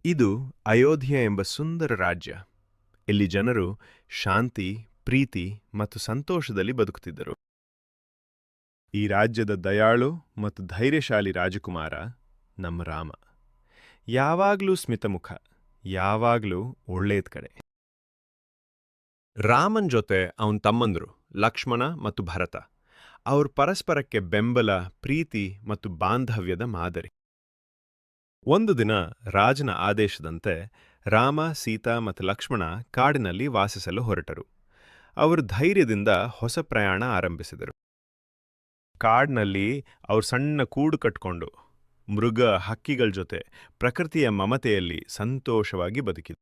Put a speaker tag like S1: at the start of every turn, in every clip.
S1: ಇದು ಅಯೋಧ್ಯ ಎಂಬ ಸುಂದರ ರಾಜ್ಯ. ಇಲ್ಲಿ ಜನರು ಶಾಂತಿ, ಪ್ರೀತಿ ಮತ್ತು ಸಂತೋಷದಲ್ಲಿ ಬದುಕುತ್ತಿದ್ದರು. ಈ ರಾಜ್ಯದ ದಯಾಳು ಮತ್ತು ಧೈರ್ಯಶಾಲಿ ರಾಜಕುಮಾರ ನಮ್ಮ ರಾಮ. ಯಾವಾಗ್ಲೂ ಸ್ಮಿತಮುಖ, ಯಾವಾಗ್ಲೂ ಒಳ್ಳೇದ್ ಕಡೆ. ರಾಮನ್ ಜೊತೆ ಅವನ ತಮ್ಮಂದ್ರು ಲಕ್ಷ್ಮಣ ಮತ್ತು ಭರತ. ಅವ್ರ ಪರಸ್ಪರಕ್ಕೆ ಬೆಂಬಲ, ಪ್ರೀತಿ ಮತ್ತು ಬಾಂಧವ್ಯದ ಮಾದರಿ. ಒಂದು ದಿನ ರಾಜನ ಆದೇಶದಂತೆ ರಾಮ, ಸೀತಾ ಮತ್ತು ಲಕ್ಷ್ಮಣ ಕಾಡಿನಲ್ಲಿ ವಾಸಿಸಲು ಹೊರಟರು. ಅವರು ಧೈರ್ಯದಿಂದ ಹೊಸ ಪ್ರಯಾಣ ಆರಂಭಿಸಿದರು. ಕಾಡಿನಲ್ಲಿ ಅವರು ಸಣ್ಣ ಕೂಡು ಕಟ್ಕೊಂಡು ಮೃಗ, ಹಕ್ಕಿಗಳ ಜೊತೆ ಪ್ರಕೃತಿಯ ಮಮತೆಯಲ್ಲಿ ಸಂತೋಷವಾಗಿ ಬದುಕಿದರು.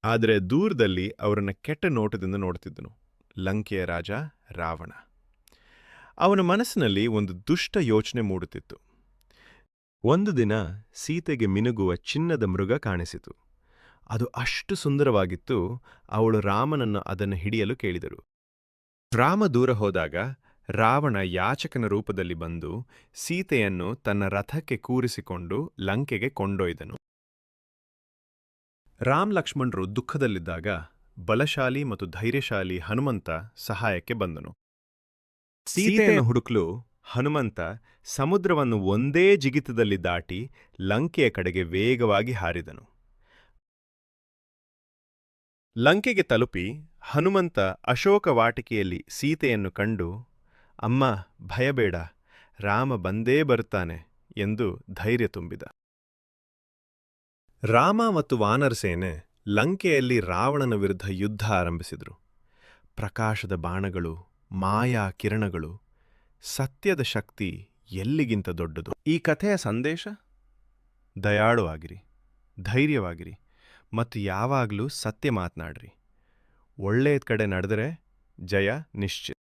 S1: ಆದರೆ ದೂರದಲ್ಲಿ ಅವರನ್ನ ಕೆಟ್ಟ ನೋಟದಿಂದ ನೋಡುತ್ತಿದ್ದನು ಲಂಕೆಯ ರಾಜ ರಾವಣ. ಅವನ ಮನಸ್ಸಿನಲ್ಲಿ ಒಂದು ದುಷ್ಟ ಯೋಚನೆ ಮೂಡುತ್ತಿತ್ತು. ಒಂದು ದಿನ ಸೀತೆಗೆ ಮಿನುಗುವ ಚಿನ್ನದ ಮೃಗ ಕಾಣಿಸಿತು. ಅದು ಅಷ್ಟು ಸುಂದರವಾಗಿತ್ತು, ಅವಳು ರಾಮನನ್ನು ಅದನ್ನು ಹಿಡಿಯಲು ಕೇಳಿದರು. ರಾಮ ದೂರ ಹೋದಾಗ ರಾವಣ ಯಾಚಕನ ರೂಪದಲ್ಲಿ ಬಂದು ಸೀತೆಯನ್ನು ತನ್ನ ರಥಕ್ಕೆ ಕೂರಿಸಿಕೊಂಡು ಲಂಕೆಗೆ ಕೊಂಡೊಯ್ದನು. ರಾಮ್ ಲಕ್ಷ್ಮಣರು ದುಃಖದಲ್ಲಿದ್ದಾಗ ಬಲಶಾಲಿ ಮತ್ತು ಧೈರ್ಯಶಾಲಿ ಹನುಮಂತ ಸಹಾಯಕ್ಕೆ ಬಂದನು. ಸೀತೆಯನ್ನು ಹುಡುಕಲು ಹನುಮಂತ ಸಮುದ್ರವನ್ನು ಒಂದೇ ಜಿಗಿತದಲ್ಲಿ ದಾಟಿ ಲಂಕೆಯ ಕಡೆಗೆ ವೇಗವಾಗಿ ಹಾರಿದನು. ಲಂಕೆಗೆ ತಲುಪಿ ಹನುಮಂತ ಅಶೋಕ ವಾಟಿಕೆಯಲ್ಲಿ ಸೀತೆಯನ್ನು ಕಂಡು, ಅಮ್ಮ, ಭಯಬೇಡ, ರಾಮ ಬಂದೇ ಬರುತ್ತಾನೆ ಎಂದು ಧೈರ್ಯ ತುಂಬಿದ. ರಾಮ ಮತ್ತು ವಾನರ ಸೇನೆ ಲಂಕೆಯಲ್ಲಿ ರಾವಣನ ವಿರುದ್ಧ ಯುದ್ಧ ಆರಂಭಿಸಿದರು. ಪ್ರಕಾಶದ ಬಾಣಗಳು, ಮಾಯಾ ಕಿರಣಗಳು, ಸತ್ಯದ ಶಕ್ತಿ ಎಲ್ಲಿಗಿಂತ ದೊಡ್ಡದು. ಈ ಕಥೆಯ ಸಂದೇಶ: ದಯಾಳುವಾಗಿರಿ, ಧೈರ್ಯವಾಗಿರಿ ಮತ್ತು ಯಾವಾಗಲೂ ಸತ್ಯ ಮಾತನಾಡ್ರಿ. ಒಳ್ಳೆಯ ಕಡೆ ನಡೆದರೆ ಜಯ ನಿಶ್ಚಿತ.